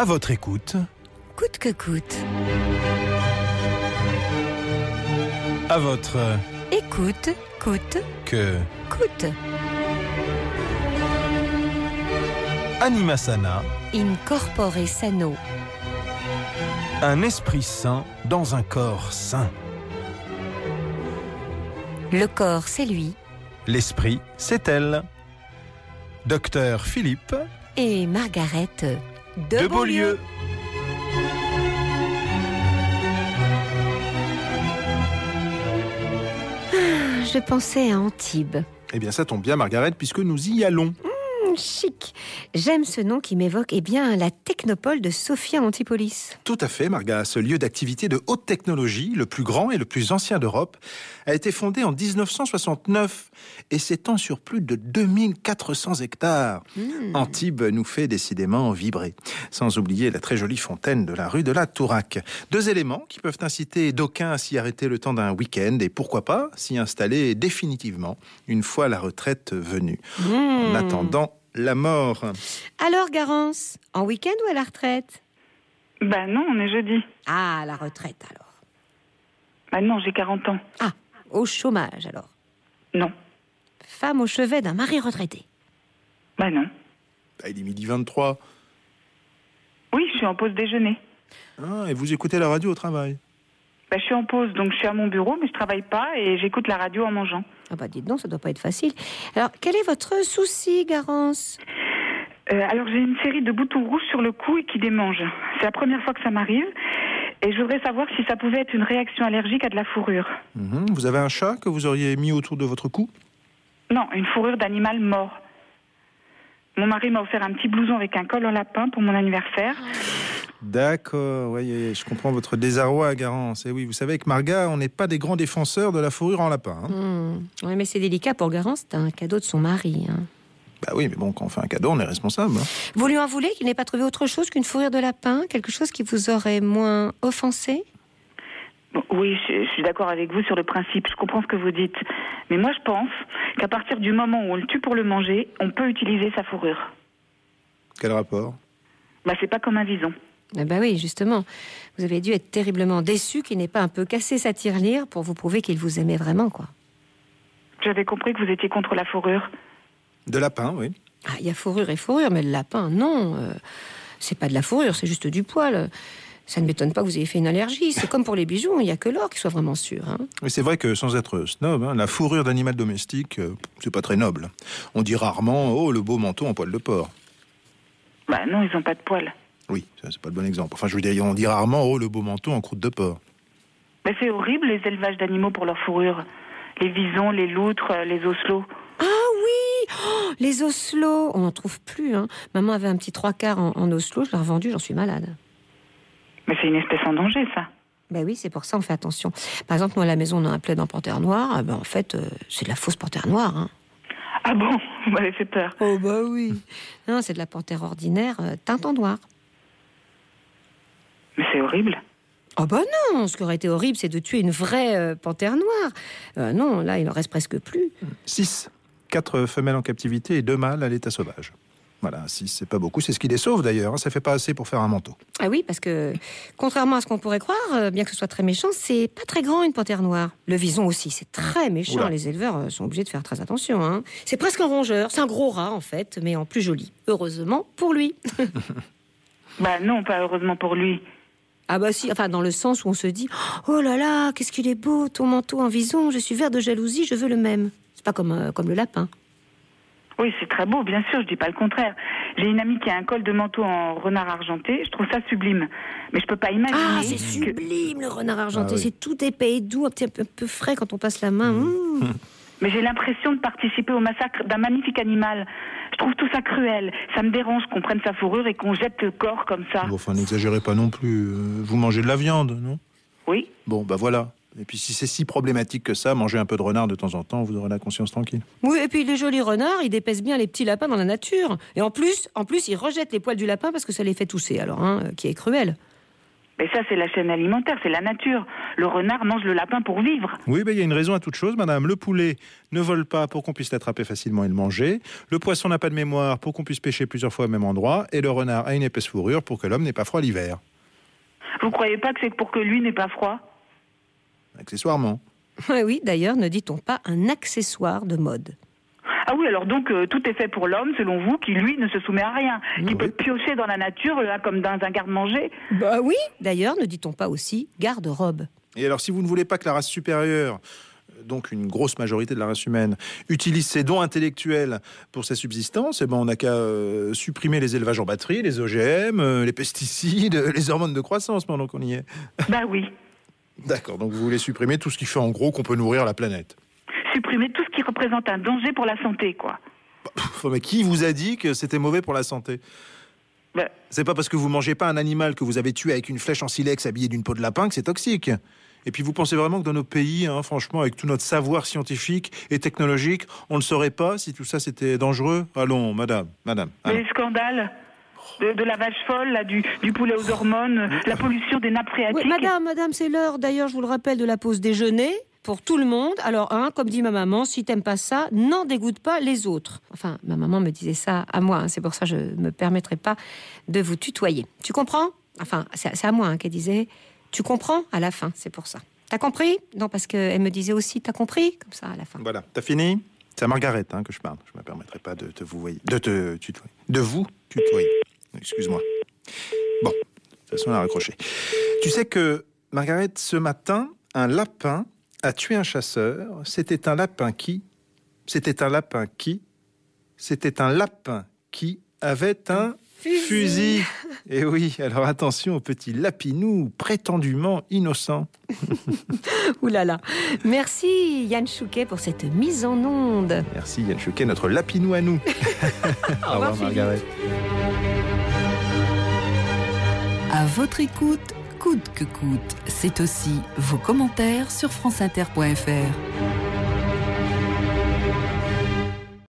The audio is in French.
À votre écoute. Coûte que coûte. À votre Écoute, coûte, que coûte. Anima sana, In corpore sano. un esprit sain dans un corps sain. Le corps, c'est lui. L'esprit, c'est elle. Docteur Philippe Et Margaret de Beaulieu. Je pensais à Antibes. Eh bien, ça tombe bien, Margaret, puisque nous y allons. Chic. J'aime ce nom qui m'évoque la technopole de Sophia Antipolis. Tout à fait, Marga. Ce lieu d'activité de haute technologie, le plus grand et le plus ancien d'Europe, a été fondé en 1969 et s'étend sur plus de 2400 hectares. Antibes nous fait décidément vibrer. Sans oublier la très jolie fontaine de la rue de la Touraque. 2 éléments qui peuvent inciter d'aucuns à s'y arrêter le temps d'un week-end et pourquoi pas s'y installer définitivement une fois la retraite venue. En attendant la mort. Alors, Garance, en week-end ou à la retraite? Bah non, on est jeudi. Ah, à la retraite alors. Bah non, j'ai 40 ans. Ah, au chômage alors. Non. Femme au chevet d'un mari retraité. Bah non. Bah, il est 12h23. Oui, je suis en pause déjeuner. Ah, et vous écoutez la radio au travail? Bah je suis en pause, donc je suis à mon bureau, mais je travaille pas et j'écoute la radio en mangeant. Ah bah dites donc, ça doit pas être facile. Alors, quel est votre souci, Garance? Alors j'ai une série de boutons rouges sur le cou et qui démangent. C'est la première fois que ça m'arrive. Et je voudrais savoir si ça pouvait être une réaction allergique à de la fourrure. Vous avez un chat que vous auriez mis autour de votre cou? Non, une fourrure d'animal mort. Mon mari m'a offert un petit blouson avec un col en lapin pour mon anniversaire. D'accord, oui, je comprends votre désarroi, Garance. Et oui, vous savez que Marga, on n'est pas des grands défenseurs de la fourrure en lapin. Oui, mais c'est délicat pour Garance, c'est un cadeau de son mari. Bah oui, mais bon, quand on fait un cadeau, on est responsable. Vous lui en voulez qu'il n'ait pas trouvé autre chose qu'une fourrure de lapin? Quelque chose qui vous aurait moins offensé? Bon, oui, je suis d'accord avec vous sur le principe, je comprends ce que vous dites. Mais moi je pense qu'à partir du moment où on le tue pour le manger, on peut utiliser sa fourrure. Quel rapport? Bah c'est pas comme un vison. Eh ben oui, justement. Vous avez dû être terriblement déçu qu'il n'ait pas un peu cassé sa tirelire pour vous prouver qu'il vous aimait vraiment, quoi. J'avais compris que vous étiez contre la fourrure. De lapin, oui. Ah, il y a fourrure et fourrure, mais le lapin, non. C'est pas de la fourrure, c'est juste du poil. Ça ne m'étonne pas que vous ayez fait une allergie. C'est comme pour les bijoux, il n'y a que l'or qui soit vraiment sûr. Mais c'est vrai que sans être snob, la fourrure d'animal domestique, c'est pas très noble. On dit rarement « Oh, le beau manteau en poil de porc ». Bah non, ils ont pas de poils. Oui, ça, c'est pas le bon exemple. Enfin, je veux dire, on dit rarement « Oh, le beau manteau en croûte de porc ». Bah c'est horrible les élevages d'animaux pour leur fourrure. Les visons, les loutres, les oslots. Ah oui, les oslots, on n'en trouve plus. Maman avait un petit 3/4 en oslo, je l'ai revendu, j'en suis malade. Mais c'est une espèce en danger, ça. Ben oui, c'est pour ça on fait attention. Par exemple, nous à la maison, on a un plaid en panthère noire. En fait, c'est de la fausse panthère noire. Ah bon? Vous m'avez fait peur. Oh bah oui. Non, c'est de la panthère ordinaire, teinte en noir. Mais c'est horrible. Oh bah non, ce qui aurait été horrible, c'est de tuer une vraie panthère noire. Non, là, il en reste presque plus. 6. 4 femelles en captivité et 2 mâles à l'état sauvage. Voilà, 6, c'est pas beaucoup. C'est ce qui les sauve d'ailleurs. Ça fait pas assez pour faire un manteau. Ah oui, parce que, contrairement à ce qu'on pourrait croire, bien que ce soit très méchant, c'est pas très grand une panthère noire. Le vison aussi, c'est très méchant. Oula. Les éleveurs sont obligés de faire très attention. C'est presque un rongeur. C'est un gros rat, en fait, mais en plus joli. Heureusement pour lui. Bah non, pas heureusement pour lui. Ah bah si, enfin dans le sens où on se dit « Oh là là, qu'est-ce qu'il est beau, ton manteau en vison, je suis vert de jalousie, je veux le même. » C'est pas comme le lapin. Oui, c'est très beau, bien sûr, je dis pas le contraire. J'ai une amie qui a un col de manteau en renard argenté, je trouve ça sublime. Mais je peux pas imaginer... Ah, c'est sublime le renard argenté, Ah oui. c'est tout épais et doux, un petit peu frais quand on passe la main. Mais j'ai l'impression de participer au massacre d'un magnifique animal. Je trouve tout ça cruel. Ça me dérange qu'on prenne sa fourrure et qu'on jette le corps comme ça. Bon, enfin, n'exagérez pas non plus. Vous mangez de la viande, non? Oui. Bon, bah voilà. Et puis si c'est si problématique que ça, manger un peu de renard de temps en temps, vous aurez la conscience tranquille. Oui, et puis les jolis renards, ils dépaissent bien les petits lapins dans la nature. Et en plus, ils rejettent les poils du lapin parce que ça les fait tousser, alors, qui est cruel. Mais ça, c'est la chaîne alimentaire, c'est la nature. Le renard mange le lapin pour vivre. Oui, il y a une raison à toute chose, madame. Le poulet ne vole pas pour qu'on puisse l'attraper facilement et le manger. Le poisson n'a pas de mémoire pour qu'on puisse pêcher plusieurs fois au même endroit. Et le renard a une épaisse fourrure pour que l'homme n'ait pas froid l'hiver. Vous croyez pas que c'est pour que lui n'ait pas froid? Accessoirement. Oui, d'ailleurs, ne dit-on pas un accessoire de mode? Ah oui, alors donc tout est fait pour l'homme, selon vous, qui lui ne se soumet à rien, qui peut piocher dans la nature, là, comme dans un garde-manger. Bah oui. D'ailleurs, ne dit-on pas aussi garde-robe? Et alors, si vous ne voulez pas que la race supérieure, donc une grosse majorité de la race humaine, utilise ses dons intellectuels pour sa subsistance, on n'a qu'à supprimer les élevages en batterie, les OGM, les pesticides, les hormones de croissance pendant qu'on y est. Bah oui. D'accord, donc vous voulez supprimer tout ce qui fait en gros qu'on peut nourrir la planète. Supprimer tout ce qui représente un danger pour la santé, quoi. Mais qui vous a dit que c'était mauvais pour la santé? Bah, C'est pas parce que vous mangez pas un animal que vous avez tué avec une flèche en silex habillée d'une peau de lapin que c'est toxique. Et puis vous pensez vraiment que dans nos pays, franchement, avec tout notre savoir scientifique et technologique, on ne saurait pas si tout ça c'était dangereux? Allons, madame. les scandales de la vache folle, là, du poulet aux hormones, la pollution des nappes phréatiques. Oui, madame, c'est l'heure, d'ailleurs, je vous le rappelle, de la pause déjeuner pour tout le monde. Alors, comme dit ma maman, si t'aimes pas ça, n'en dégoûte pas les autres. Enfin, ma maman me disait ça à moi, c'est pour ça que je me permettrai pas de vous tutoyer. Tu comprends? Enfin, c'est à moi qu'elle disait. Tu comprends? À la fin, c'est pour ça. T'as compris? Non, parce qu'elle me disait aussi, t'as compris? Comme ça, à la fin. Voilà, t'as fini? C'est à Margaret que je parle. Je me permettrai pas de te tutoyer. De vous tutoyer. Excuse-moi. Bon, de toute façon, on a raccroché. Tu sais que, Margaret, ce matin, un lapin a tué un chasseur. C'était un lapin qui avait un fusil. Et oui, alors attention au petit lapinou prétendument innocent. Ouh là là. Merci Yann Chouquet pour cette mise en onde. Merci Yann Chouquet, notre lapinou à nous. Au revoir Margaret. À votre écoute, coûte que coûte. C'est aussi vos commentaires sur franceinter.fr.